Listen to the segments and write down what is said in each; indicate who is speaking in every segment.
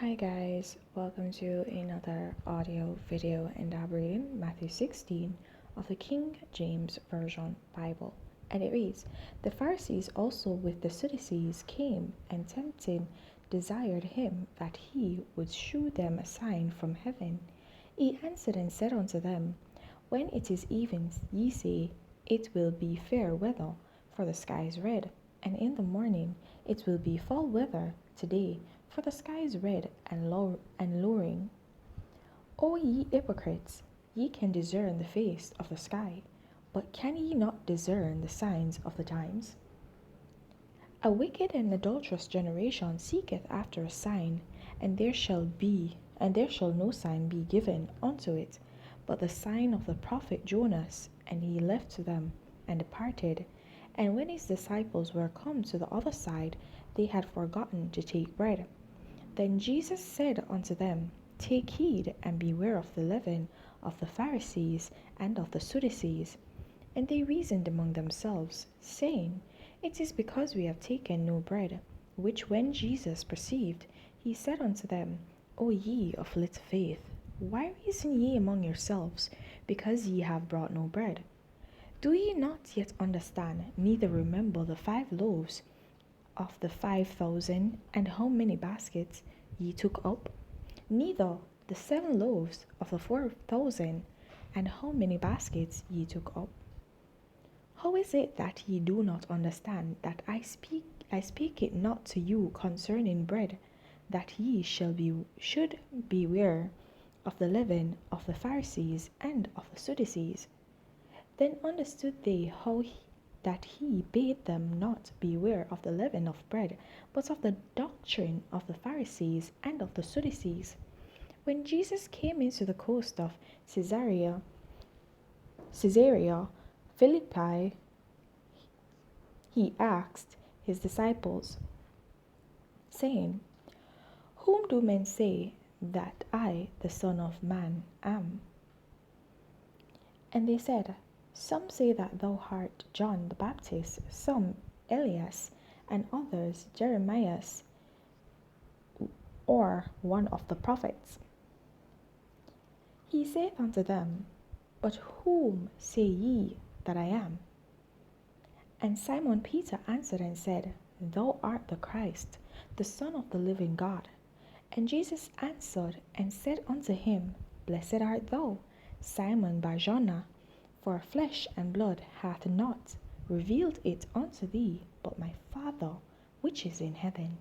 Speaker 1: Hi guys, welcome to another audio video, and I'm reading Matthew 16 of the King James Version Bible. And it reads, "The Pharisees also with the Sadducees came and tempting desired him that he would shew them a sign from heaven. He answered and said unto them, When it is even, ye say, It will be fair weather, for the sky is red, and in the morning it will be foul weather today, for the sky is red and lowering. O ye hypocrites, ye can discern the face of the sky, but can ye not discern the signs of the times? A wicked and adulterous generation seeketh after a sign, and there shall no sign be given unto it, but the sign of the prophet Jonas. And he left them, and departed. And when his disciples were come to the other side, they had forgotten to take bread. Then Jesus said unto them, Take heed, and beware of the leaven of the Pharisees and of the Sadducees. And they reasoned among themselves, saying, It is because we have taken no bread. Which when Jesus perceived, he said unto them, O ye of little faith, why reason ye among yourselves, because ye have brought no bread? Do ye not yet understand, neither remember the 5 loaves of the 5,000, and how many baskets ye took up? Neither the 7 loaves of the 4,000, and how many baskets ye took up? How is it that ye do not understand that I speak it not to you concerning bread, that ye should beware of the leaven of the Pharisees and of the Sadducees? Then understood they that he bade them not beware of the leaven of bread, but of the doctrine of the Pharisees and of the Sadducees. When Jesus came into the coast of Caesarea Philippi, he asked his disciples, saying, Whom do men say that I, the Son of Man, am? And they said, Some say that thou art John the Baptist, some Elias, and others Jeremias, or one of the prophets. He saith unto them, But whom say ye that I am? And Simon Peter answered and said, Thou art the Christ, the Son of the living God. And Jesus answered and said unto him, Blessed art thou, Simon Bar-Jonah, for flesh and blood hath not revealed it unto thee, but my Father which is in heaven.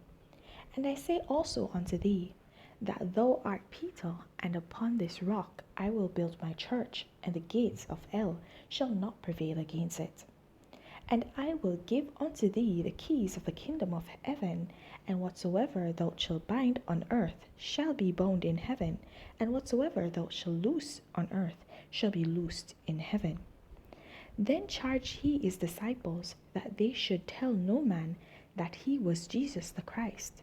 Speaker 1: And I say also unto thee, that thou art Peter, and upon this rock I will build my church, and the gates of hell shall not prevail against it. And I will give unto thee the keys of the kingdom of heaven, and whatsoever thou shalt bind on earth shall be bound in heaven, and whatsoever thou shalt loose on earth shall be loosed in heaven. Then charged he his disciples that they should tell no man that he was Jesus the Christ.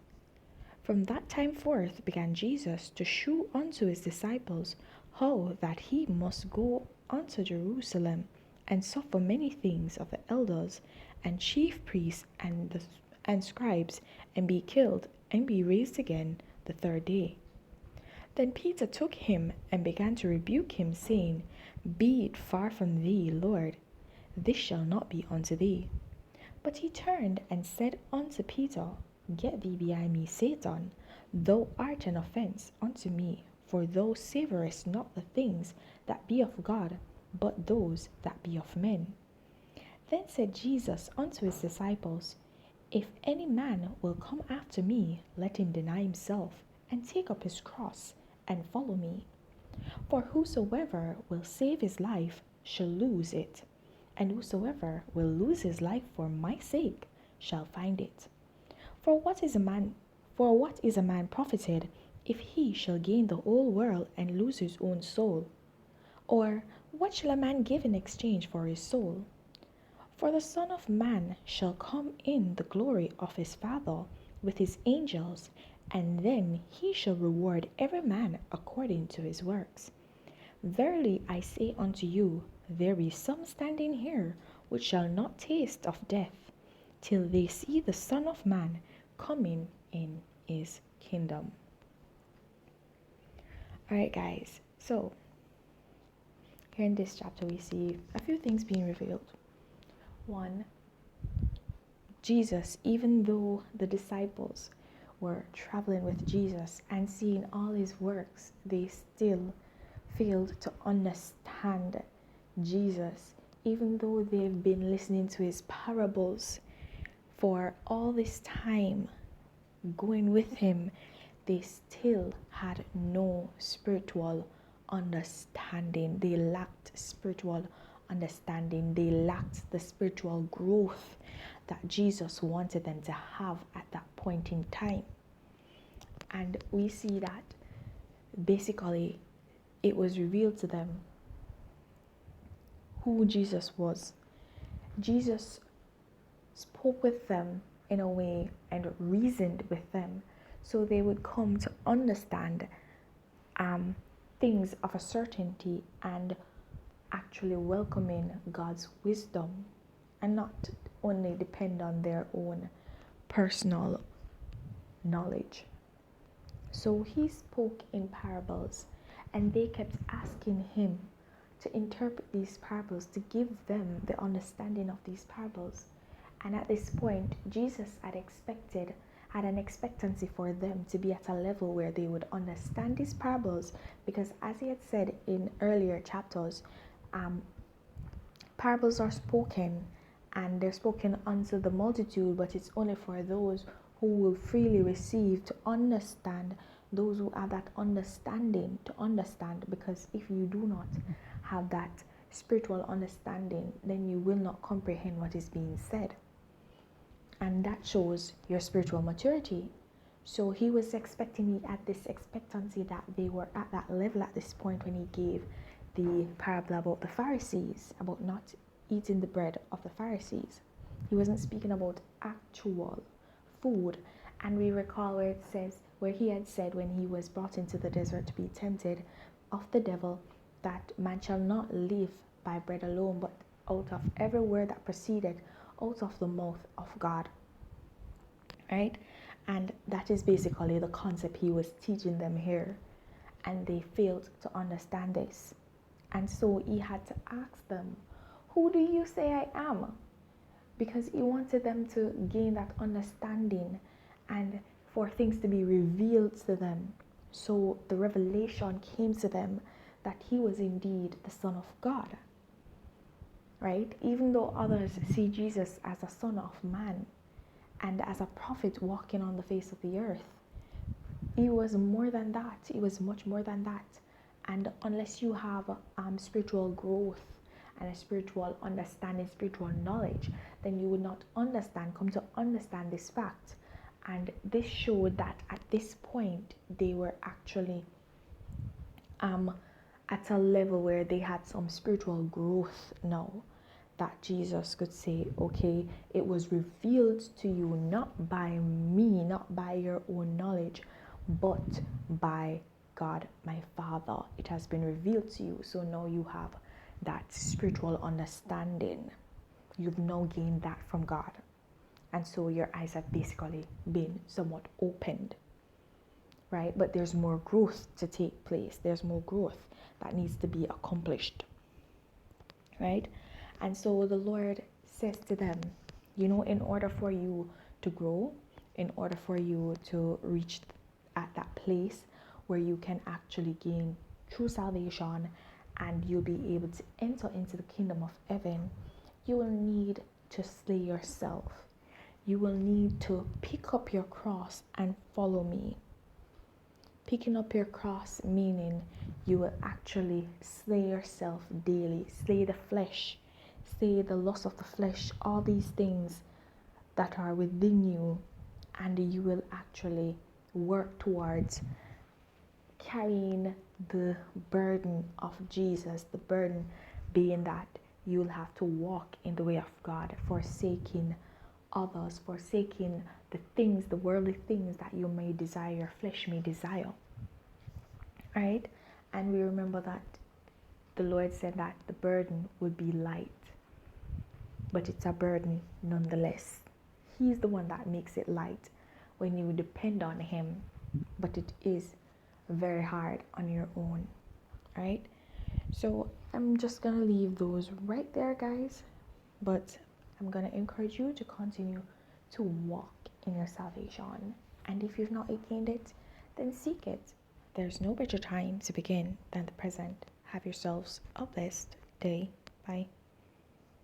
Speaker 1: From that time forth began Jesus to shew unto his disciples how that he must go unto Jerusalem, and suffer many things of the elders and chief priests and scribes, and be killed, and be raised again the third day. Then Peter took him and began to rebuke him, saying, Be it far from thee, Lord, this shall not be unto thee. But he turned and said unto Peter, Get thee behind me, Satan, thou art an offense unto me, for thou savorest not the things that be of God, but those that be of men. Then said Jesus unto his disciples, If any man will come after me, let him deny himself, and take up his cross, and follow me. For whosoever will save his life shall lose it, and whosoever will lose his life for my sake shall find it. For what is a man profited, if he shall gain the whole world and lose his own soul? Or what shall a man give in exchange for his soul? For the Son of Man shall come in the glory of his Father with his angels, and then he shall reward every man according to his works. Verily I say unto you, there be some standing here which shall not taste of death, till they see the Son of Man coming in his kingdom. Alright, guys, so here in this chapter, we see a few things being revealed. One, Jesus, even though the disciples were traveling with Jesus and seeing all his works, they still failed to understand Jesus, even though they've been listening to his parables for all this time, going with him, they still had no spiritual understanding. They lacked spiritual understanding. They lacked the spiritual growth that Jesus wanted them to have at that point in time. And we see that basically it was revealed to them who Jesus was. Jesus spoke with them in a way and reasoned with them so they would come to understand things of a certainty and actually welcoming God's wisdom and not only depend on their own personal knowledge. So he spoke in parables, and they kept asking him to interpret these parables, to give them the understanding of these parables. And at this point, Jesus had an expectancy for them to be at a level where they would understand these parables, because as he had said in earlier chapters, parables are spoken and they're spoken unto the multitude, but it's only for those who will freely receive to understand, those who have that understanding to understand. Because if you do not have that spiritual understanding, then you will not comprehend what is being said, and that shows your spiritual maturity. So he was expecting it at this expectancy that they were at that level at this point when he gave the parable about the Pharisees, about not eating the bread of the Pharisees. He wasn't speaking about actual food. And we recall where he had said when he was brought into the desert to be tempted of the devil, that man shall not live by bread alone, but out of every word that proceeded out of the mouth of God. Right? And that is basically the concept he was teaching them here. And they failed to understand this. And so he had to ask them, who do you say I am? Because he wanted them to gain that understanding and for things to be revealed to them. So the revelation came to them that he was indeed the Son of God. Right? Even though others see Jesus as a son of man and as a prophet walking on the face of the earth, he was more than that. He was much more than that. And unless you have spiritual growth and a spiritual understanding, spiritual knowledge, then you would not come to understand this fact. And this showed that at this point, they were actually at a level where they had some spiritual growth now, that Jesus could say, okay, it was revealed to you not by me, not by your own knowledge, but by God, my Father. It has been revealed to you. So now you have that spiritual understanding. You've now gained that from God. And so your eyes have basically been somewhat opened. Right? But there's more growth to take place. There's more growth that needs to be accomplished. Right? And so the Lord says to them, in order for you to grow, in order for you to reach at that place where you can actually gain true salvation and you'll be able to enter into the kingdom of heaven, you will need to slay yourself. You will need to pick up your cross and follow me. Picking up your cross meaning you will actually slay yourself daily, slay the flesh, slay the lust of the flesh, all these things that are within you, and you will actually work towards carrying the burden of Jesus, the burden being that you'll have to walk in the way of God, forsaking others, forsaking the things, the worldly things that you may desire, your flesh may desire. Right? And we remember that the Lord said that the burden would be light, but it's a burden nonetheless. He's the one that makes it light when you depend on him, but it is very hard on your own, right? So I'm just gonna leave those right there, guys. But I'm gonna encourage you to continue to walk in your salvation. And if you've not attained it, then seek it. There's no better time to begin than the present. Have yourselves a blessed day. Bye.